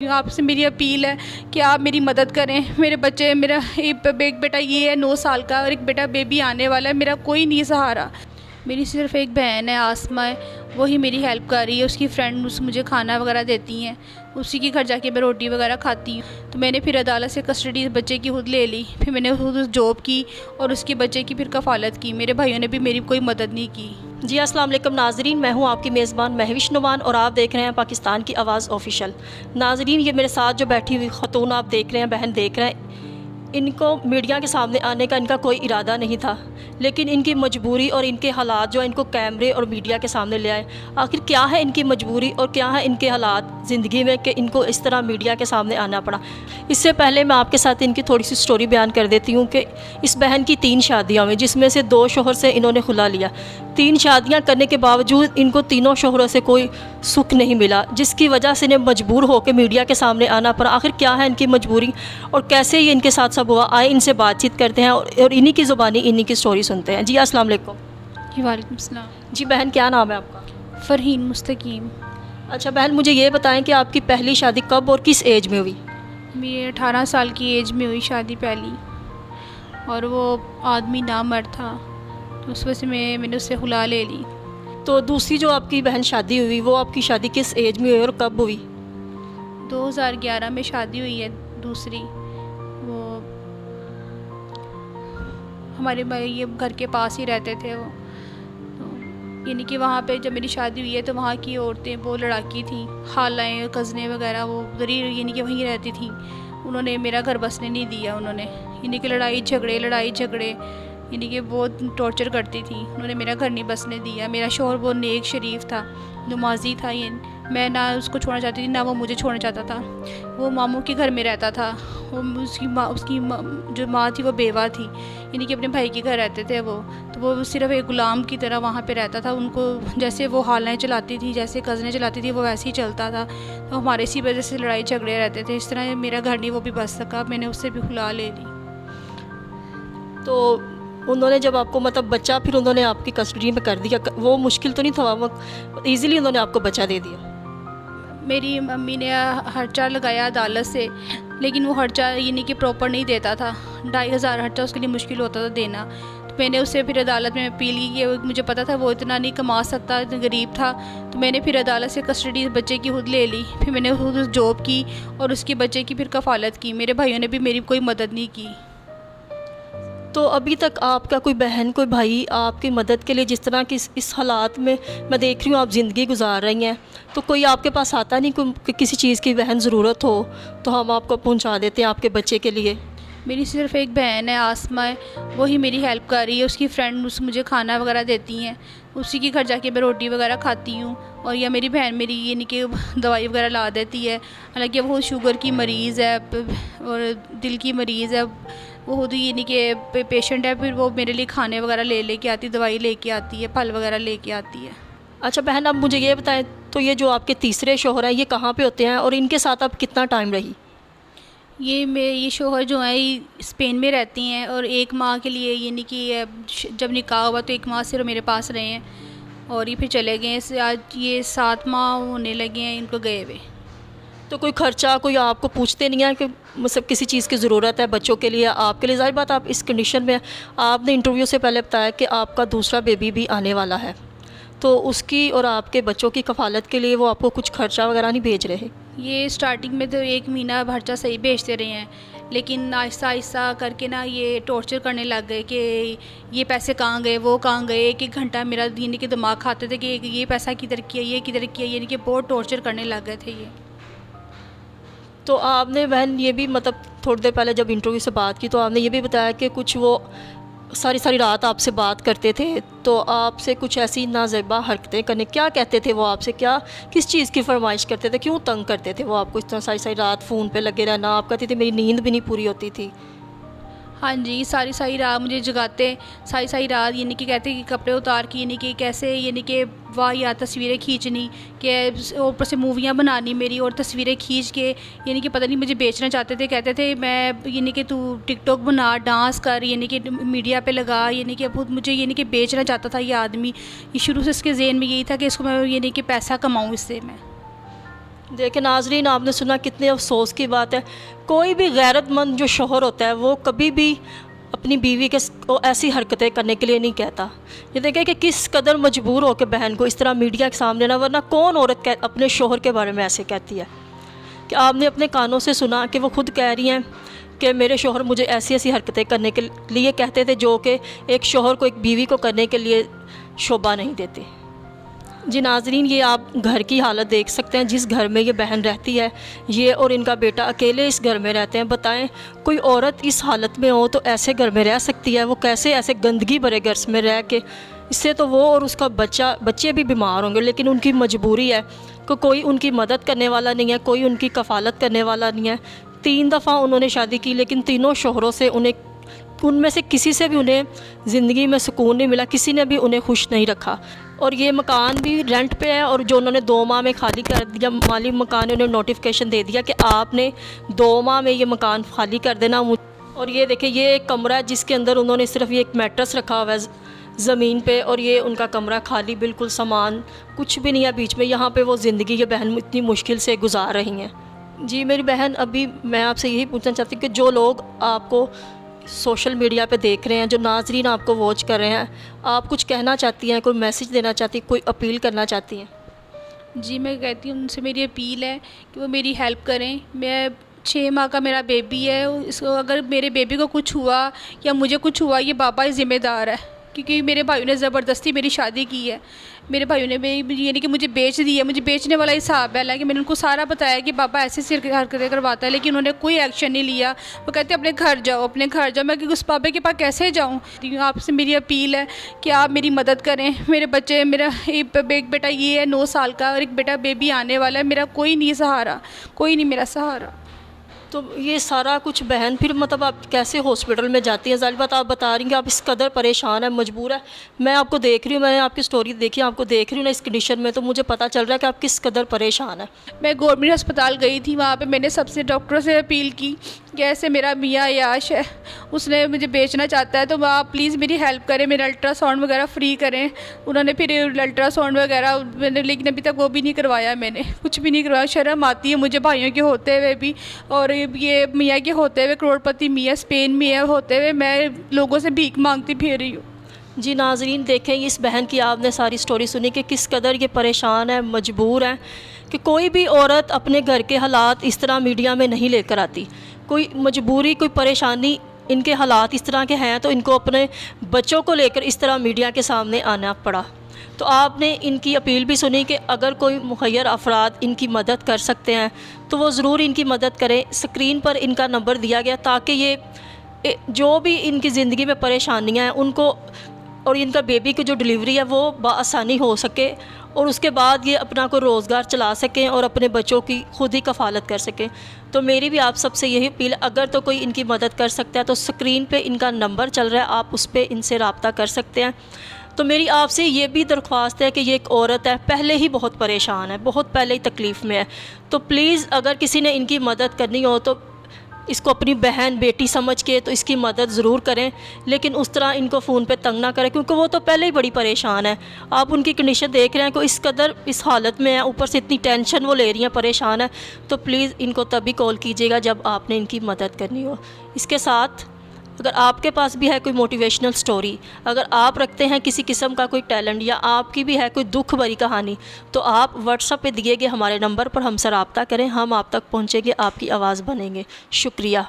आपसे मेरी अपील है कि आप मेरी मदद करें। मेरे बच्चे, मेरा एक बेटा ये है 9 साल का और एक बेटा बेबी आने वाला है। मेरा कोई नहीं सहारा। मेरी सिर्फ एक बहन है, आसमा है, वही मेरी हेल्प कर रही है। उसकी फ्रेंड मुझे खाना वगैरह देती हैं, उसी के घर जाके मैं रोटी वगैरह खाती हूँ। तो मैंने फिर अदालत से कस्टडी बच्चे की खुद ले ली। फिर मैंने खुद उस जॉब की और उसके बच्चे की फिर कफ़ालत की। मेरे भाइयों ने भी मेरी कोई मदद नहीं की। जी अस्सलाम वालेकुम नाजरीन, मैं हूं आपकी मेज़बान महविश नुमान और आप देख रहे हैं पाकिस्तान की आवाज़ ऑफिशियल। नाजरीन, ये मेरे साथ जो बैठी हुई खतून आप देख रहे हैं, बहन देख रहे हैं, इनको मीडिया के सामने आने का इनका कोई इरादा नहीं था, लेकिन इनकी मजबूरी और इनके हालात जो इनको कैमरे और मीडिया के सामने ले आए। आखिर क्या है इनकी मजबूरी और क्या है इनके हालात ज़िंदगी में कि इनको इस तरह मीडिया के सामने आना पड़ा। इससे पहले मैं आपके साथ इनकी थोड़ी सी स्टोरी बयान कर देती हूँ कि इस बहन की 3 शादियाँ हुई, जिसमें से 2 शोहर से इन्होंने खुला लिया। 3 शादियाँ करने के बावजूद इनको तीनों शोहरों से कोई सुख नहीं मिला, जिसकी वजह से इन्हें मजबूर होकर मीडिया के सामने आना पड़ा। आखिर क्या है इनकी मजबूरी और कैसे ये इनके साथ सब हुआ, आए इनसे बातचीत करते हैं और इन्हीं की ज़ुबानी इन्हीं की स्टोरी सुनते हैं। जी अस्सलाम वालेकुम। जी वालेकुम सलाम। जी बहन, क्या नाम है आपका? फ़रहीन मुस्तकीम। अच्छा बहन, मुझे ये बताएं कि आपकी पहली शादी कब और किस एज में हुई? मेरी 18 साल की एज में हुई शादी पहली, और वो आदमी नामर्द था, तो उस वजह से मैंने उससे खुला ले ली। तो दूसरी जो आपकी बहन शादी हुई, वो आपकी शादी किस एज में हुई और कब हुई? 2011 में शादी हुई है दूसरी। वो हमारे ये घर के पास ही रहते थे वो। तो यानी कि वहाँ पे जब मेरी शादी हुई है तो वहाँ की औरतें वो लड़ाकी थी, खालाएँ कज़नें वगैरह, वो उधर ही यानी कि वहीं रहती थी। उन्होंने मेरा घर बसने नहीं दिया। उन्होंने यानी कि लड़ाई झगड़े यानी कि बहुत टॉर्चर करती थी। उन्होंने मेरा घर नहीं बसने दिया। मेरा शौहर बहुत नेक शरीफ था, नमाजी था। ये मैं ना उसको छोड़ना चाहती थी, ना वो मुझे छोड़ना चाहता था। वो मामू के घर में रहता था। वो उसकी जो माँ थी वो बेवा थी, यानी कि अपने भाई के घर रहते थे वो। तो वो सिर्फ एक ग़ुलाम की तरह वहाँ पे रहता था। उनको जैसे वो हालें चलाती थी, जैसे कज़नें चलाती थी, वो वैसे ही चलता था। तो हमारे इसी वजह से लड़ाई झगड़े रहते थे। इस तरह मेरा घर नहीं वो भी बस सका। मैंने उससे भी खुला ले ली। तो उन्होंने जब आपको मतलब बच्चा फिर उन्होंने आपकी कस्टडी में कर दिया, वो मुश्किल तो नहीं था? वो ईज़िली उन्होंने आपको बच्चा दे दिया? मेरी मम्मी ने खर्चा लगाया अदालत से, लेकिन वो खर्चा यानी कि प्रॉपर नहीं देता था। 2500 खर्चा उसके लिए मुश्किल होता था देना। तो मैंने उससे फिर अदालत में अपील की कि मुझे पता था वो इतना नहीं कमा सकता, गरीब था। तो मैंने फिर अदालत से कस्टडी बच्चे की खुद ले ली। फिर मैंने खुद उस जॉब की और उसके बच्चे की फिर कफ़ालत की। मेरे भाइयों ने भी मेरी कोई मदद नहीं की। तो अभी तक आपका कोई बहन कोई भाई आपकी मदद के लिए, जिस तरह की इस हालात में मैं देख रही हूँ आप ज़िंदगी गुजार रही हैं, तो कोई आपके पास आता नहीं? कोई किसी चीज़ की बहन ज़रूरत हो तो हम आपको पहुँचा देते हैं आपके बच्चे के लिए। मेरी सिर्फ एक बहन है, आसमा है, वही मेरी हेल्प कर रही है। उसकी फ्रेंड मुझे खाना वगैरह देती हैं, उसी के घर जाके मैं रोटी वगैरह खाती हूँ। और या मेरी बहन मेरी यानी कि दवाई वगैरह ला देती है। हालांकि वो शुगर की मरीज़ है और दिल की मरीज़ है, वो खुद यानी कि पेशेंट है। फिर वो मेरे लिए खाने वगैरह लेके आती, दवाई लेके आती है, फल वगैरह लेके आती है। अच्छा बहन, अब मुझे ये बताएं, तो ये जो आपके तीसरे शौहर हैं, ये कहाँ पे होते हैं और इनके साथ आप कितना टाइम रही? ये शौहर जो है ये स्पेन में रहती हैं, और 1 माह के लिए यानी कि जब निकाह हुआ तो 1 माह सिर्फ मेरे पास रहे हैं और ये फिर चले गए। आज ये 7 माह होने लगे हैं इनको गए हुए। तो कोई खर्चा कोई आपको पूछते नहीं है कि मतलब किसी चीज़ की ज़रूरत है बच्चों के लिए, आपके लिए? ज़ाहिर बात, आप इस कंडीशन में, आपने इंटरव्यू से पहले बताया कि आपका दूसरा बेबी भी आने वाला है, तो उसकी और आपके बच्चों की कफ़ालत के लिए वो आपको कुछ खर्चा वगैरह नहीं भेज रहे? ये स्टार्टिंग में तो 1 महीना खर्चा सही भेजते रहे हैं, लेकिन आहिस्ता आहिस्ता करके ना ये टॉर्चर करने लग गए कि ये पैसे कहाँ गए, वो कहाँ गए। 1-1 घंटा मेरा यानी कि दिमाग खाते थे कि ये पैसा किधर किया, ये किधर किया, यानी कि बहुत टॉर्चर करने लग गए थे ये। तो आपने बहन ये भी मतलब थोड़ी देर पहले जब इंटरव्यू से बात की तो आपने ये भी बताया कि कुछ वो सारी रात आपसे बात करते थे, तो आपसे कुछ ऐसी नाज़ेबा हरकतें करने, क्या कहते थे वो आपसे? क्या किस चीज़ की फरमाइश करते थे? क्यों तंग करते थे वो आपको इस तरह सारी रात फ़ोन पे लगे रहना? आप कहती थी मेरी नींद भी नहीं पूरी होती थी। हाँ जी, सारी रात मुझे जगाते, सारी रात यानी कि कहते कि कपड़े उतार के यानी कि कैसे यानी कि वाह या तस्वीरें खींचनी, कि ऊपर से मूवियाँ बनानी मेरी और तस्वीरें खींच के यानी कि पता नहीं मुझे बेचना चाहते थे। कहते थे मैं यानी कि तू टिकटॉक बना, डांस कर, यानी कि मीडिया पे लगा, यानी कि अब मुझे यानी कि बेचना चाहता था ये आदमी। ये शुरू से इसके ज़हन में यही था कि इसको मैं यानी कि पैसा कमाऊँ इससे मैं। देखिए नाजरीन, आपने सुना, कितने अफसोस की बात है। कोई भी गैरतमंद जो शोहर होता है वो कभी भी अपनी बीवी के को ऐसी हरकतें करने के लिए नहीं कहता। ये देखें कि किस कदर मजबूर होकर बहन को इस तरह मीडिया के सामने ना, वरना कौन औरत अपने शोहर के बारे में ऐसे कहती है। कि आपने अपने कानों से सुना कि वो खुद कह रही हैं कि मेरे शोहर मुझे ऐसी ऐसी हरकतें करने के लिए कहते थे जो कि एक शोहर को एक बीवी को करने के लिए शोभा नहीं देते। जी नाजरीन, ये आप घर की हालत देख सकते हैं जिस घर में ये बहन रहती है। ये और इनका बेटा अकेले इस घर में रहते हैं। बताएं, कोई औरत इस हालत में हो तो ऐसे घर में रह सकती है? वो कैसे ऐसे गंदगी भरे घर में रह के, इससे तो वो और उसका बच्चे भी बीमार होंगे। लेकिन उनकी मजबूरी है कि कोई उनकी मदद करने वाला नहीं है, कोई उनकी कफ़ालत करने वाला नहीं है। 3 दफ़ा उन्होंने शादी की, लेकिन तीनों शोहरों से उनमें से किसी से भी उन्हें ज़िंदगी में सुकून नहीं मिला, किसी ने भी उन्हें खुश नहीं रखा। और ये मकान भी रेंट पे है, और जो उन्होंने 2 माह में खाली कर दिया, मालिक मकान ने उन्हें नोटिफिकेशन दे दिया कि आपने 2 माह में ये मकान खाली कर देना। और ये देखिए, ये एक कमरा है जिसके अंदर उन्होंने सिर्फ ये एक मैट्रेस रखा हुआ है ज़मीन पे, और ये उनका कमरा खाली, बिल्कुल सामान कुछ भी नहीं है बीच में। यहाँ पे वो ज़िंदगी ये बहन इतनी मुश्किल से गुजार रही हैं। जी मेरी बहन, अभी मैं आपसे यही पूछना चाहती हूँ कि जो लोग आपको सोशल मीडिया पे देख रहे हैं, जो नाजरीन आपको वॉच कर रहे हैं, आप कुछ कहना चाहती हैं, कोई मैसेज देना चाहती हैं, कोई अपील करना चाहती हैं? जी मैं कहती हूँ, उनसे मेरी अपील है कि वो मेरी हेल्प करें। मैं 6 माह का मेरा बेबी है, इसको अगर मेरे बेबी को कुछ हुआ या मुझे कुछ हुआ, ये बाबा ही ज़िम्मेदार है, क्योंकि मेरे भाइयों ने ज़बरदस्ती मेरी शादी की है। मेरे भाइयों ने यानी कि मुझे बेच दिया, मुझे बेचने वाला हिसाब है। हालांकि मैंने उनको सारा बताया कि पापा ऐसे सिर हरकतें करवाता है, लेकिन उन्होंने कोई एक्शन नहीं लिया। वो कहते अपने घर जाओ, अपने घर जाओ। मैं उस पापा के पास कैसे जाऊँ? आपसे मेरी अपील है कि आप मेरी मदद करें। मेरे बच्चे, मेरा एक बेटा ये है 9 साल का, और एक बेटा बेबी आने वाला है। मेरा कोई नहीं सहारा, कोई नहीं मेरा सहारा। तो ये सारा कुछ बहन फिर मतलब आप कैसे हॉस्पिटल में जाती हैं? ज़ाहिर बात, आप बता रही हैं कि आप इस कदर परेशान है, मजबूर है। मैं आपको देख रही हूँ, मैंने आपकी स्टोरी देखी, आपको देख रही हूँ ना इस कंडीशन में, तो मुझे पता चल रहा है कि आप किस कदर परेशान है। मैं गवर्नमेंट अस्पताल गई थी, वहाँ पे मैंने सबसे डॉक्टरों से अपील की कि ऐसे मेरा मियाँ याश है, उसने मुझे बेचना चाहता है, तो आप प्लीज़ मेरी हेल्प करें, मेरा अल्ट्रासाउंड वगैरह फ्री करें। उन्होंने फिर अल्ट्रासाउंड वगैरह मैंने, लेकिन अभी तक वो भी नहीं करवाया, मैंने कुछ भी नहीं करवाया। शर्म आती है मुझे भाइयों के होते हुए भी, और ये मियाँ के होते हुए, करोड़पति मियाँ स्पेन में होते हुए मैं लोगों से भीख मांगती फिर रही हूँ। जी नाजरीन, देखें इस बहन की आपने सारी स्टोरी सुनी कि किस कदर ये परेशान है, मजबूर है। कि कोई भी औरत अपने घर के हालात इस तरह मीडिया में नहीं लेकर आती। कोई मजबूरी, कोई परेशानी, इनके हालात इस तरह के हैं तो इनको अपने बच्चों को लेकर इस तरह मीडिया के सामने आना पड़ा। तो आपने इनकी अपील भी सुनी कि अगर कोई मुखय्यर अफराद इनकी मदद कर सकते हैं तो वो ज़रूर इनकी मदद करें। स्क्रीन पर इनका नंबर दिया गया ताकि ये जो भी इनकी ज़िंदगी में परेशानियां हैं उनको, और इनका बेबी की जो डिलीवरी है वो बआसानी हो सके, और उसके बाद ये अपना को रोज़गार चला सकें और अपने बच्चों की खुद ही कफ़ालत कर सकें। तो मेरी भी आप सबसे यही अपील, अगर तो कोई इनकी मदद कर सकता है तो स्क्रीन पे इनका नंबर चल रहा है, आप उस पर इनसे रब्ता कर सकते हैं। तो मेरी आपसे ये भी दरख्वास्त है कि ये एक औरत है, पहले ही बहुत परेशान है, बहुत पहले ही तकलीफ़ में है। तो प्लीज़ अगर किसी ने इनकी मदद करनी हो तो इसको अपनी बहन बेटी समझ के तो इसकी मदद ज़रूर करें, लेकिन उस तरह इनको फ़ोन पे तंग ना करें, क्योंकि वो तो पहले ही बड़ी परेशान है। आप उनकी कंडीशन देख रहे हैं कि इस कदर इस हालत में है, ऊपर से इतनी टेंशन वो ले रही हैं, परेशान है। तो प्लीज़ इनको तभी कॉल कीजिएगा जब आपने इनकी मदद करनी हो। इसके साथ अगर आपके पास भी है कोई मोटिवेशनल स्टोरी, अगर आप रखते हैं किसी किस्म का कोई टैलेंट, या आपकी भी है कोई दुख भरी कहानी, तो आप व्हाट्सएप पे दिए गए हमारे नंबर पर हमसे रब्ता करें, हम आप तक पहुँचेंगे, आपकी आवाज़ बनेंगे। शुक्रिया।